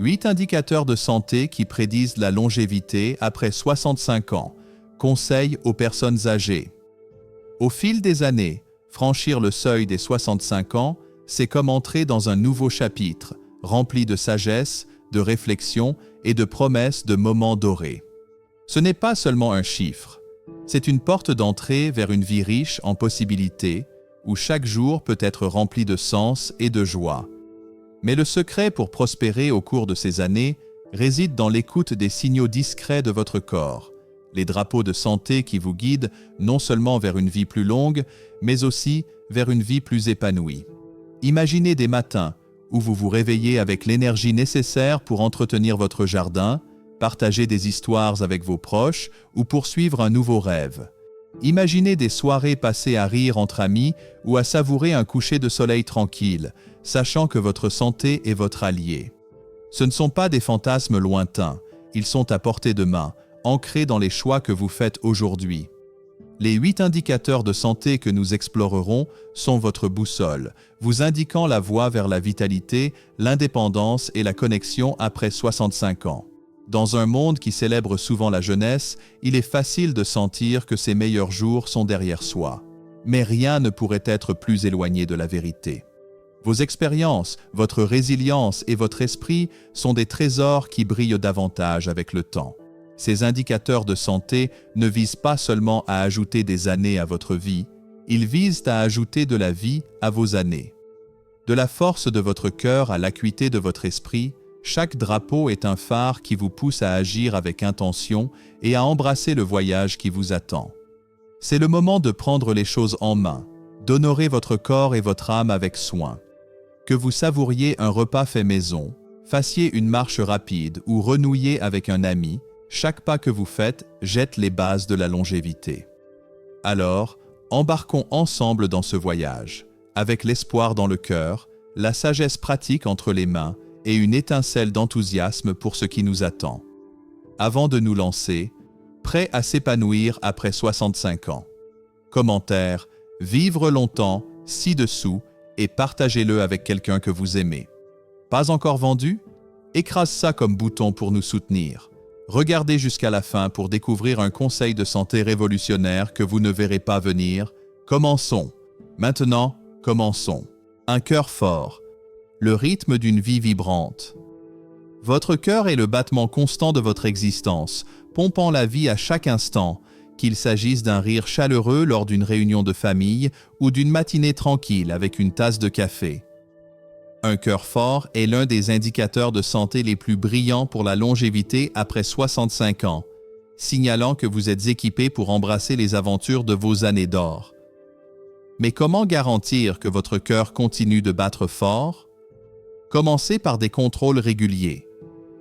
8 indicateurs de santé qui prédisent la longévité après 65 ans. Conseils aux personnes âgées. Au fil des années, franchir le seuil des 65 ans, c'est comme entrer dans un nouveau chapitre, rempli de sagesse, de réflexion et de promesses de moments dorés. Ce n'est pas seulement un chiffre, c'est une porte d'entrée vers une vie riche en possibilités, où chaque jour peut être rempli de sens et de joie. Mais le secret pour prospérer au cours de ces années réside dans l'écoute des signaux discrets de votre corps, les drapeaux de santé qui vous guident non seulement vers une vie plus longue, mais aussi vers une vie plus épanouie. Imaginez des matins où vous vous réveillez avec l'énergie nécessaire pour entretenir votre jardin, partager des histoires avec vos proches ou poursuivre un nouveau rêve. Imaginez des soirées passées à rire entre amis ou à savourer un coucher de soleil tranquille, sachant que votre santé est votre allié. Ce ne sont pas des fantasmes lointains, ils sont à portée de main, ancrés dans les choix que vous faites aujourd'hui. Les 8 indicateurs de santé que nous explorerons sont votre boussole, vous indiquant la voie vers la vitalité, l'indépendance et la connexion après 65 ans. Dans un monde qui célèbre souvent la jeunesse, il est facile de sentir que ses meilleurs jours sont derrière soi. Mais rien ne pourrait être plus éloigné de la vérité. Vos expériences, votre résilience et votre esprit sont des trésors qui brillent davantage avec le temps. Ces indicateurs de santé ne visent pas seulement à ajouter des années à votre vie, ils visent à ajouter de la vie à vos années. De la force de votre cœur à l'acuité de votre esprit, chaque drapeau est un phare qui vous pousse à agir avec intention et à embrasser le voyage qui vous attend. C'est le moment de prendre les choses en main, d'honorer votre corps et votre âme avec soin. Que vous savouriez un repas fait maison, fassiez une marche rapide ou renouiez avec un ami, chaque pas que vous faites jette les bases de la longévité. Alors, embarquons ensemble dans ce voyage, avec l'espoir dans le cœur, la sagesse pratique entre les mains et une étincelle d'enthousiasme pour ce qui nous attend. Avant de nous lancer, prêts à s'épanouir après 65 ans. Commentaire, vivre longtemps, ci-dessous, et partagez-le avec quelqu'un que vous aimez. Pas encore vendu? Écrase ça comme bouton pour nous soutenir. Regardez jusqu'à la fin pour découvrir un conseil de santé révolutionnaire que vous ne verrez pas venir. Commençons. Maintenant, commençons. Un cœur fort. Le rythme d'une vie vibrante. Votre cœur est le battement constant de votre existence, pompant la vie à chaque instant, qu'il s'agisse d'un rire chaleureux lors d'une réunion de famille ou d'une matinée tranquille avec une tasse de café. Un cœur fort est l'un des indicateurs de santé les plus brillants pour la longévité après 65 ans, signalant que vous êtes équipé pour embrasser les aventures de vos années d'or. Mais comment garantir que votre cœur continue de battre fort? Commencez par des contrôles réguliers.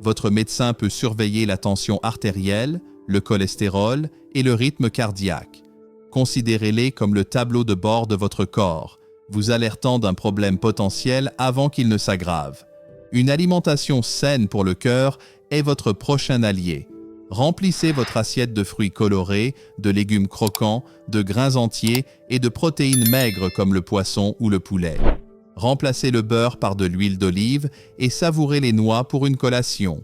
Votre médecin peut surveiller la tension artérielle, le cholestérol et le rythme cardiaque. Considérez-les comme le tableau de bord de votre corps, vous alertant d'un problème potentiel avant qu'il ne s'aggrave. Une alimentation saine pour le cœur est votre prochain allié. Remplissez votre assiette de fruits colorés, de légumes croquants, de grains entiers et de protéines maigres comme le poisson ou le poulet. Remplacez le beurre par de l'huile d'olive et savourez les noix pour une collation.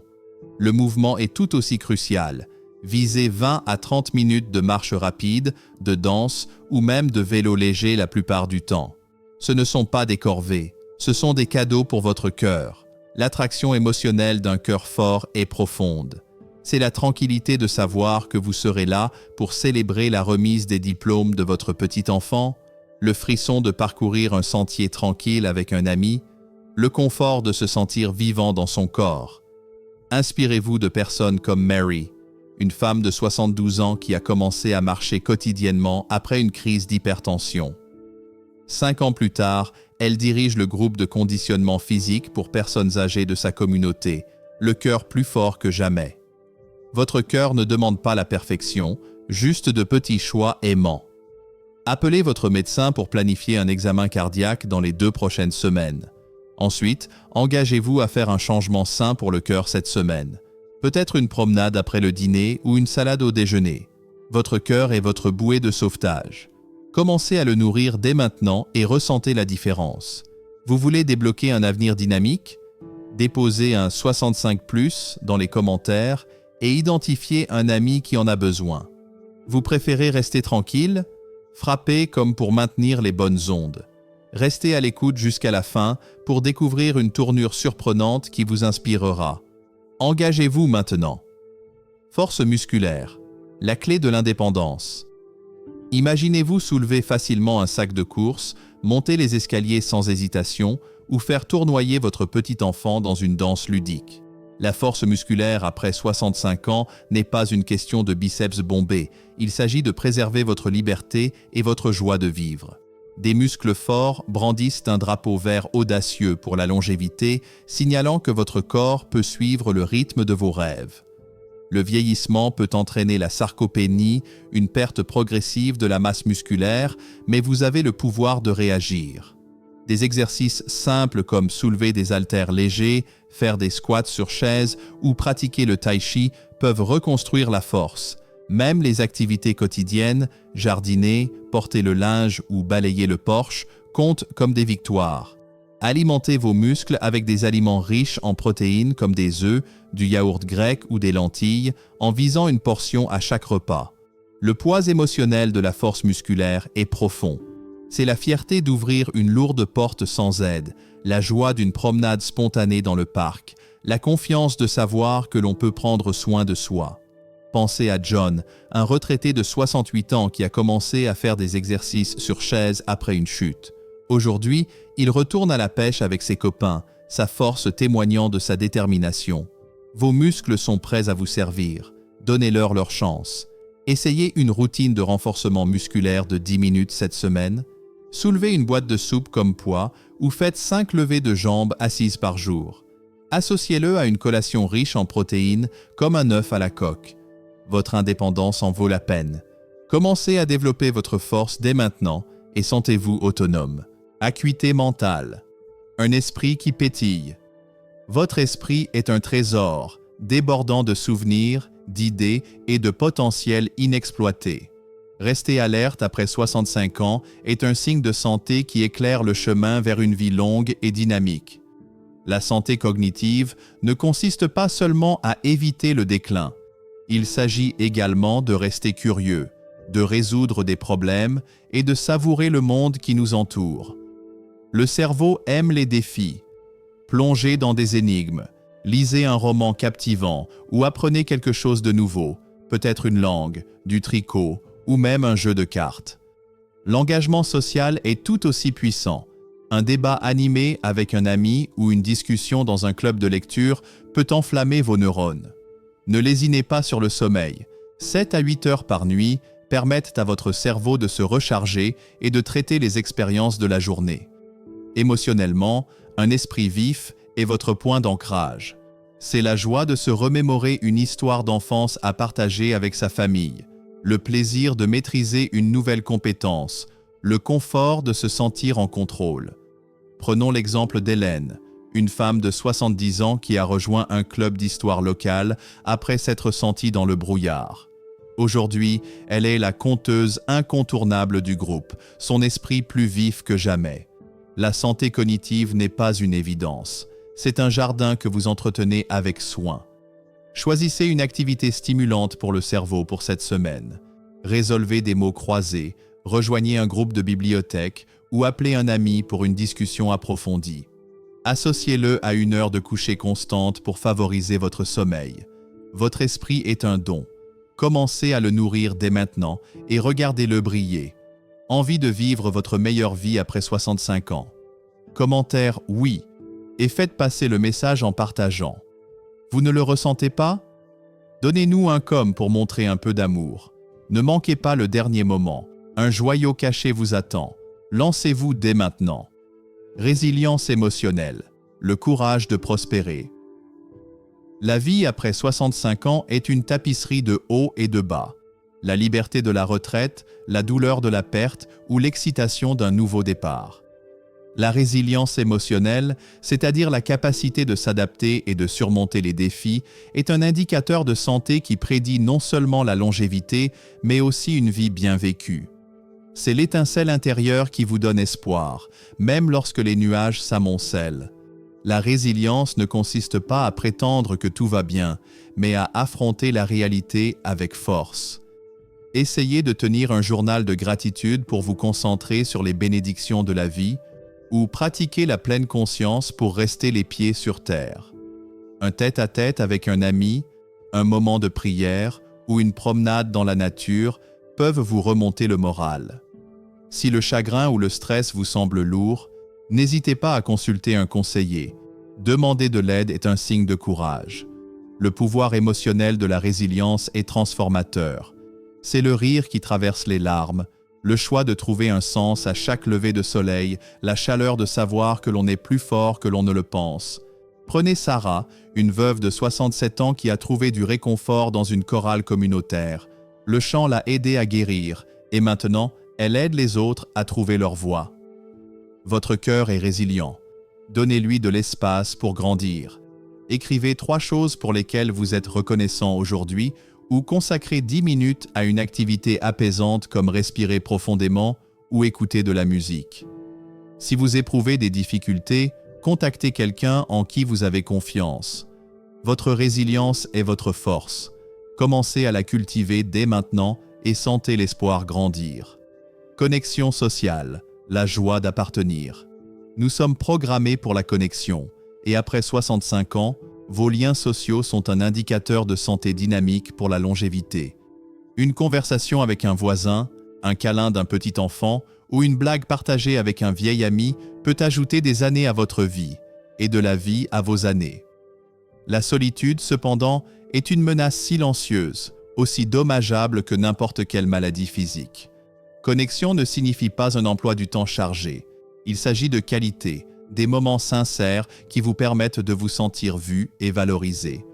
Le mouvement est tout aussi crucial. Visez 20 à 30 minutes de marche rapide, de danse ou même de vélo léger la plupart du temps. Ce ne sont pas des corvées, ce sont des cadeaux pour votre cœur. L'attraction émotionnelle d'un cœur fort est profonde. C'est la tranquillité de savoir que vous serez là pour célébrer la remise des diplômes de votre petit enfant, le frisson de parcourir un sentier tranquille avec un ami, le confort de se sentir vivant dans son corps. Inspirez-vous de personnes comme Mary, une femme de 72 ans qui a commencé à marcher quotidiennement après une crise d'hypertension. 5 ans plus tard, elle dirige le groupe de conditionnement physique pour personnes âgées de sa communauté, le cœur plus fort que jamais. Votre cœur ne demande pas la perfection, juste de petits choix aimants. Appelez votre médecin pour planifier un examen cardiaque dans les 2 prochaines semaines. Ensuite, engagez-vous à faire un changement sain pour le cœur cette semaine. Peut-être une promenade après le dîner ou une salade au déjeuner. Votre cœur est votre bouée de sauvetage. Commencez à le nourrir dès maintenant et ressentez la différence. Vous voulez débloquer un avenir dynamique? Déposez un 65+ dans les commentaires et identifiez un ami qui en a besoin. Vous préférez rester tranquille? Frappez comme pour maintenir les bonnes ondes. Restez à l'écoute jusqu'à la fin pour découvrir une tournure surprenante qui vous inspirera. Engagez-vous maintenant. Force musculaire, la clé de l'indépendance. Imaginez-vous soulever facilement un sac de course, monter les escaliers sans hésitation ou faire tournoyer votre petit enfant dans une danse ludique. La force musculaire après 65 ans n'est pas une question de biceps bombés, il s'agit de préserver votre liberté et votre joie de vivre. Des muscles forts brandissent un drapeau vert audacieux pour la longévité, signalant que votre corps peut suivre le rythme de vos rêves. Le vieillissement peut entraîner la sarcopénie, une perte progressive de la masse musculaire, mais vous avez le pouvoir de réagir. Des exercices simples comme soulever des haltères légers, faire des squats sur chaise ou pratiquer le tai chi peuvent reconstruire la force. Même les activités quotidiennes, jardiner, porter le linge ou balayer le porche, comptent comme des victoires. Alimentez vos muscles avec des aliments riches en protéines comme des œufs, du yaourt grec ou des lentilles, en visant une portion à chaque repas. Le poids émotionnel de la force musculaire est profond. C'est la fierté d'ouvrir une lourde porte sans aide, la joie d'une promenade spontanée dans le parc, la confiance de savoir que l'on peut prendre soin de soi. Pensez à John, un retraité de 68 ans qui a commencé à faire des exercices sur chaise après une chute. Aujourd'hui, il retourne à la pêche avec ses copains, sa force témoignant de sa détermination. Vos muscles sont prêts à vous servir. Donnez-leur leur chance. Essayez une routine de renforcement musculaire de 10 minutes cette semaine. Soulevez une boîte de soupe comme poids ou faites 5 levées de jambes assises par jour. Associez-le à une collation riche en protéines comme un œuf à la coque. Votre indépendance en vaut la peine. Commencez à développer votre force dès maintenant et sentez-vous autonome. Acuité mentale. Un esprit qui pétille. Votre esprit est un trésor, débordant de souvenirs, d'idées et de potentiel inexploité. Rester alerte après 65 ans est un signe de santé qui éclaire le chemin vers une vie longue et dynamique. La santé cognitive ne consiste pas seulement à éviter le déclin. Il s'agit également de rester curieux, de résoudre des problèmes et de savourer le monde qui nous entoure. Le cerveau aime les défis. Plongez dans des énigmes, lisez un roman captivant ou apprenez quelque chose de nouveau, peut-être une langue, du tricot ou même un jeu de cartes. L'engagement social est tout aussi puissant. Un débat animé avec un ami ou une discussion dans un club de lecture peut enflammer vos neurones. Ne lésinez pas sur le sommeil. 7 à 8 heures par nuit permettent à votre cerveau de se recharger et de traiter les expériences de la journée. Émotionnellement, un esprit vif est votre point d'ancrage. C'est la joie de se remémorer une histoire d'enfance à partager avec sa famille, le plaisir de maîtriser une nouvelle compétence, le confort de se sentir en contrôle. Prenons l'exemple d'Hélène, une femme de 70 ans qui a rejoint un club d'histoire locale après s'être sentie dans le brouillard. Aujourd'hui, elle est la conteuse incontournable du groupe, son esprit plus vif que jamais. La santé cognitive n'est pas une évidence. C'est un jardin que vous entretenez avec soin. Choisissez une activité stimulante pour le cerveau pour cette semaine. Résolvez des mots croisés, rejoignez un groupe de bibliothèque ou appelez un ami pour une discussion approfondie. Associez-le à une heure de coucher constante pour favoriser votre sommeil. Votre esprit est un don. Commencez à le nourrir dès maintenant et regardez-le briller. Envie de vivre votre meilleure vie après 65 ans. Commentaire oui, et faites passer le message en partageant. Vous ne le ressentez pas? Donnez-nous un com pour montrer un peu d'amour. Ne manquez pas le dernier moment. Un joyau caché vous attend. Lancez-vous dès maintenant. Résilience émotionnelle. Le courage de prospérer. La vie après 65 ans est une tapisserie de hauts et de bas. La liberté de la retraite, la douleur de la perte ou l'excitation d'un nouveau départ. La résilience émotionnelle, c'est-à-dire la capacité de s'adapter et de surmonter les défis, est un indicateur de santé qui prédit non seulement la longévité, mais aussi une vie bien vécue. C'est l'étincelle intérieure qui vous donne espoir, même lorsque les nuages s'amoncellent. La résilience ne consiste pas à prétendre que tout va bien, mais à affronter la réalité avec force. Essayez de tenir un journal de gratitude pour vous concentrer sur les bénédictions de la vie, ou pratiquez la pleine conscience pour rester les pieds sur terre. Un tête-à-tête avec un ami, un moment de prière ou une promenade dans la nature peuvent vous remonter le moral. Si le chagrin ou le stress vous semble lourd, n'hésitez pas à consulter un conseiller. Demander de l'aide est un signe de courage. Le pouvoir émotionnel de la résilience est transformateur. C'est le rire qui traverse les larmes, le choix de trouver un sens à chaque lever de soleil, la chaleur de savoir que l'on est plus fort que l'on ne le pense. Prenez Sarah, une veuve de 67 ans qui a trouvé du réconfort dans une chorale communautaire. Le chant l'a aidée à guérir, et maintenant, elle aide les autres à trouver leur voie. Votre cœur est résilient. Donnez-lui de l'espace pour grandir. Écrivez 3 choses pour lesquelles vous êtes reconnaissant aujourd'hui ou consacrez 10 minutes à une activité apaisante comme respirer profondément ou écouter de la musique. Si vous éprouvez des difficultés, contactez quelqu'un en qui vous avez confiance. Votre résilience est votre force. Commencez à la cultiver dès maintenant et sentez l'espoir grandir. Connexion sociale, la joie d'appartenir. Nous sommes programmés pour la connexion et après 65 ans, vos liens sociaux sont un indicateur de santé dynamique pour la longévité. Une conversation avec un voisin, un câlin d'un petit enfant ou une blague partagée avec un vieil ami peut ajouter des années à votre vie et de la vie à vos années. La solitude, cependant, est une menace silencieuse, aussi dommageable que n'importe quelle maladie physique. Connexion ne signifie pas un emploi du temps chargé. Il s'agit de qualité, des moments sincères qui vous permettent de vous sentir vu et valorisé.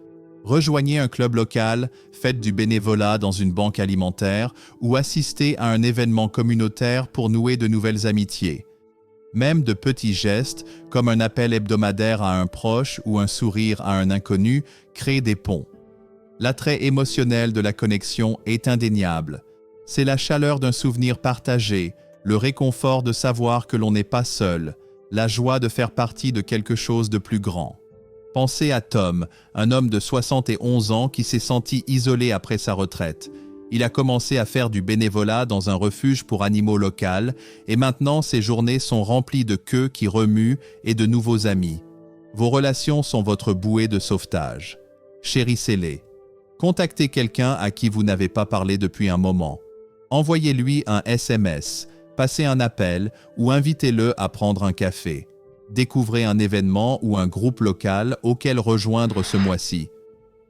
Rejoignez un club local, faites du bénévolat dans une banque alimentaire ou assistez à un événement communautaire pour nouer de nouvelles amitiés. Même de petits gestes, comme un appel hebdomadaire à un proche ou un sourire à un inconnu, créent des ponts. L'attrait émotionnel de la connexion est indéniable. C'est la chaleur d'un souvenir partagé, le réconfort de savoir que l'on n'est pas seul, la joie de faire partie de quelque chose de plus grand. Pensez à Tom, un homme de 71 ans qui s'est senti isolé après sa retraite. Il a commencé à faire du bénévolat dans un refuge pour animaux local et maintenant ses journées sont remplies de queues qui remuent et de nouveaux amis. Vos relations sont votre bouée de sauvetage. Chérissez-les. Contactez quelqu'un à qui vous n'avez pas parlé depuis un moment. Envoyez-lui un SMS, passez un appel ou invitez-le à prendre un café. Découvrez un événement ou un groupe local auquel rejoindre ce mois-ci.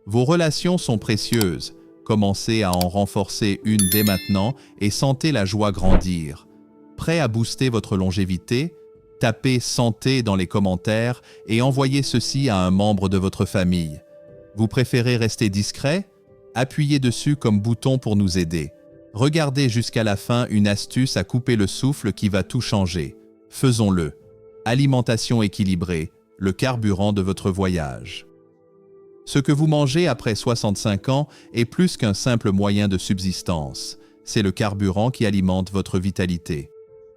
Vos relations sont précieuses. Commencez à en renforcer une dès maintenant et sentez la joie grandir. Prêt à booster votre longévité? Tapez « Santé » dans les commentaires et envoyez ceci à un membre de votre famille. Vous préférez rester discret? Appuyez dessus comme bouton pour nous aider. Regardez jusqu'à la fin une astuce à couper le souffle qui va tout changer. Faisons-le. Alimentation équilibrée, le carburant de votre voyage. Ce que vous mangez après 65 ans est plus qu'un simple moyen de subsistance. C'est le carburant qui alimente votre vitalité.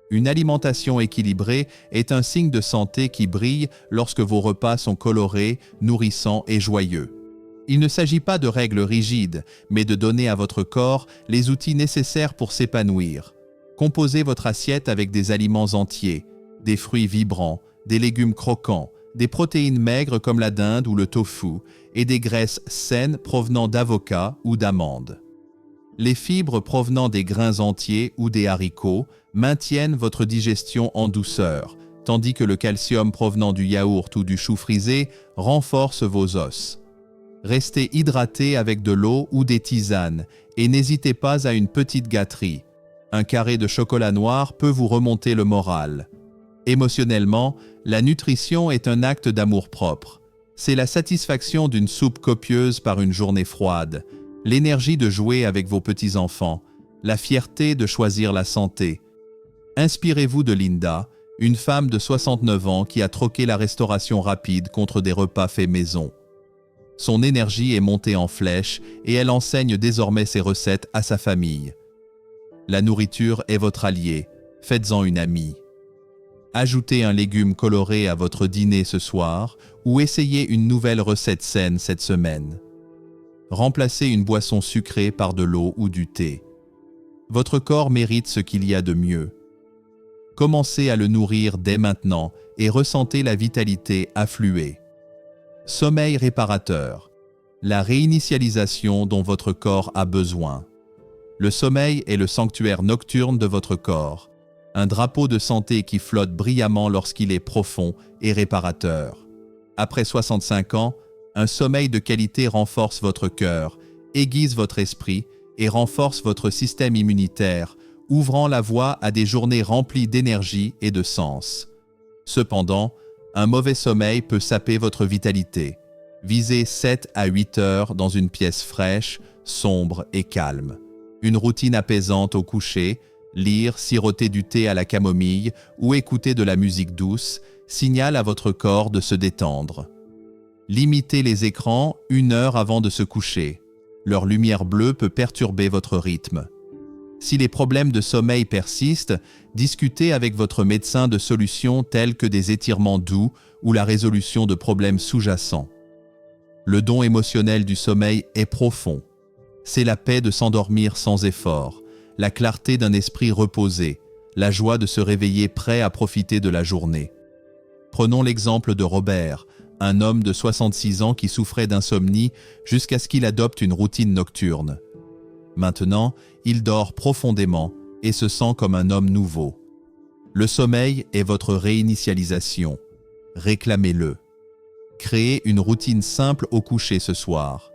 Une alimentation équilibrée est un signe de santé qui brille lorsque vos repas sont colorés, nourrissants et joyeux. Il ne s'agit pas de règles rigides, mais de donner à votre corps les outils nécessaires pour s'épanouir. Composez votre assiette avec des aliments entiers, des fruits vibrants, des légumes croquants, des protéines maigres comme la dinde ou le tofu, et des graisses saines provenant d'avocats ou d'amandes. Les fibres provenant des grains entiers ou des haricots maintiennent votre digestion en douceur, tandis que le calcium provenant du yaourt ou du chou frisé renforce vos os. Restez hydraté avec de l'eau ou des tisanes et n'hésitez pas à une petite gâterie. Un carré de chocolat noir peut vous remonter le moral. Émotionnellement, la nutrition est un acte d'amour-propre. C'est la satisfaction d'une soupe copieuse par une journée froide, l'énergie de jouer avec vos petits-enfants, la fierté de choisir la santé. Inspirez-vous de Linda, une femme de 69 ans qui a troqué la restauration rapide contre des repas faits maison. Son énergie est montée en flèche et elle enseigne désormais ses recettes à sa famille. La nourriture est votre allié, faites-en une amie. Ajoutez un légume coloré à votre dîner ce soir ou essayez une nouvelle recette saine cette semaine. Remplacez une boisson sucrée par de l'eau ou du thé. Votre corps mérite ce qu'il y a de mieux. Commencez à le nourrir dès maintenant et ressentez la vitalité affluer. Sommeil réparateur. La réinitialisation dont votre corps a besoin. Le sommeil est le sanctuaire nocturne de votre corps, un drapeau de santé qui flotte brillamment lorsqu'il est profond et réparateur. Après 65 ans, un sommeil de qualité renforce votre cœur, aiguise votre esprit et renforce votre système immunitaire, ouvrant la voie à des journées remplies d'énergie et de sens. Cependant, un mauvais sommeil peut saper votre vitalité. Visez 7 à 8 heures dans une pièce fraîche, sombre et calme. Une routine apaisante au coucher, lire, siroter du thé à la camomille ou écouter de la musique douce signale à votre corps de se détendre. Limitez les écrans 1 heure avant de se coucher. Leur lumière bleue peut perturber votre rythme. Si les problèmes de sommeil persistent, discutez avec votre médecin de solutions telles que des étirements doux ou la résolution de problèmes sous-jacents. Le don émotionnel du sommeil est profond. C'est la paix de s'endormir sans effort, la clarté d'un esprit reposé, la joie de se réveiller prêt à profiter de la journée. Prenons l'exemple de Robert, un homme de 66 ans qui souffrait d'insomnie jusqu'à ce qu'il adopte une routine nocturne. Maintenant, il dort profondément et se sent comme un homme nouveau. Le sommeil est votre réinitialisation. Réclamez-le. Créez une routine simple au coucher ce soir.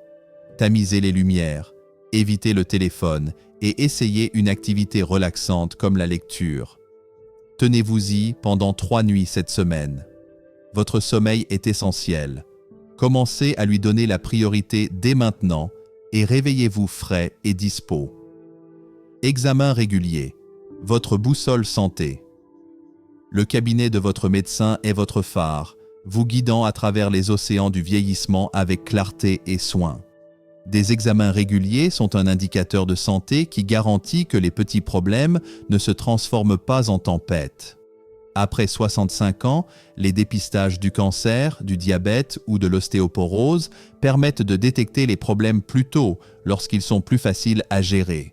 Tamisez les lumières, évitez le téléphone et essayez une activité relaxante comme la lecture. Tenez-vous-y pendant 3 nuits cette semaine. Votre sommeil est essentiel. Commencez à lui donner la priorité dès maintenant et réveillez-vous frais et dispos. Examen régulier. Votre boussole santé. Le cabinet de votre médecin est votre phare, vous guidant à travers les océans du vieillissement avec clarté et soin. Des examens réguliers sont un indicateur de santé qui garantit que les petits problèmes ne se transforment pas en tempête. Après 65 ans, les dépistages du cancer, du diabète ou de l'ostéoporose permettent de détecter les problèmes plus tôt lorsqu'ils sont plus faciles à gérer.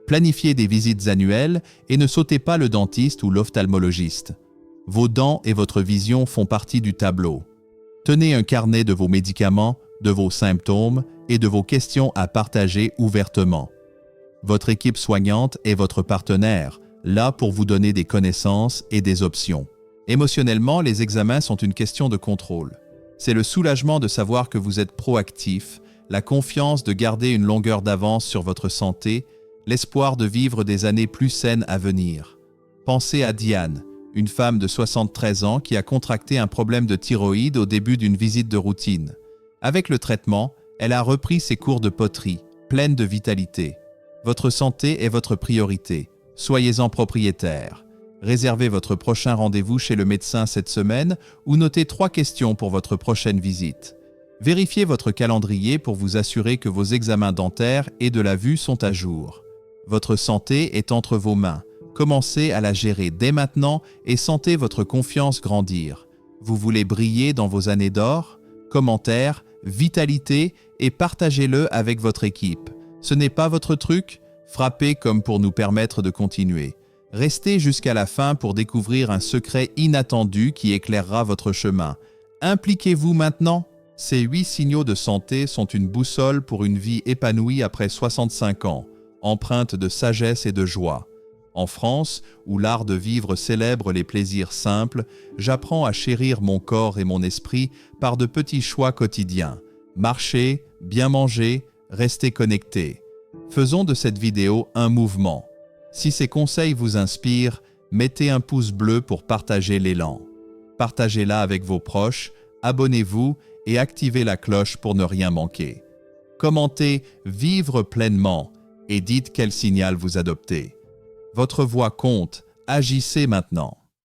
Planifiez des visites annuelles et ne sautez pas le dentiste ou l'ophtalmologiste. Vos dents et votre vision font partie du tableau. Tenez un carnet de vos médicaments, de vos symptômes et de vos questions à partager ouvertement. Votre équipe soignante est votre partenaire, là pour vous donner des connaissances et des options. Émotionnellement, les examens sont une question de contrôle. C'est le soulagement de savoir que vous êtes proactif, la confiance de garder une longueur d'avance sur votre santé, l'espoir de vivre des années plus saines à venir. Pensez à Diane, une femme de 73 ans qui a contracté un problème de thyroïde au début d'une visite de routine. Avec le traitement, elle a repris ses cours de poterie, pleine de vitalité. Votre santé est votre priorité. Soyez-en propriétaire. Réservez votre prochain rendez-vous chez le médecin cette semaine ou notez 3 questions pour votre prochaine visite. Vérifiez votre calendrier pour vous assurer que vos examens dentaires et de la vue sont à jour. Votre santé est entre vos mains. Commencez à la gérer dès maintenant et sentez votre confiance grandir. Vous voulez briller dans vos années d'or? Commentaires, vitalité et partagez-le avec votre équipe. Ce n'est pas votre truc? Frappez comme pour nous permettre de continuer. Restez jusqu'à la fin pour découvrir un secret inattendu qui éclairera votre chemin. Impliquez-vous maintenant. Ces 8 signaux de santé sont une boussole pour une vie épanouie après 65 ans, empreinte de sagesse et de joie. En France, où l'art de vivre célèbre les plaisirs simples, j'apprends à chérir mon corps et mon esprit par de petits choix quotidiens. Marcher, bien manger, rester connecté. Faisons de cette vidéo un mouvement. Si ces conseils vous inspirent, mettez un pouce bleu pour partager l'élan. Partagez-la avec vos proches, abonnez-vous et activez la cloche pour ne rien manquer. Commentez « Vivre pleinement » et dites quel signal vous adoptez. Votre voix compte, agissez maintenant.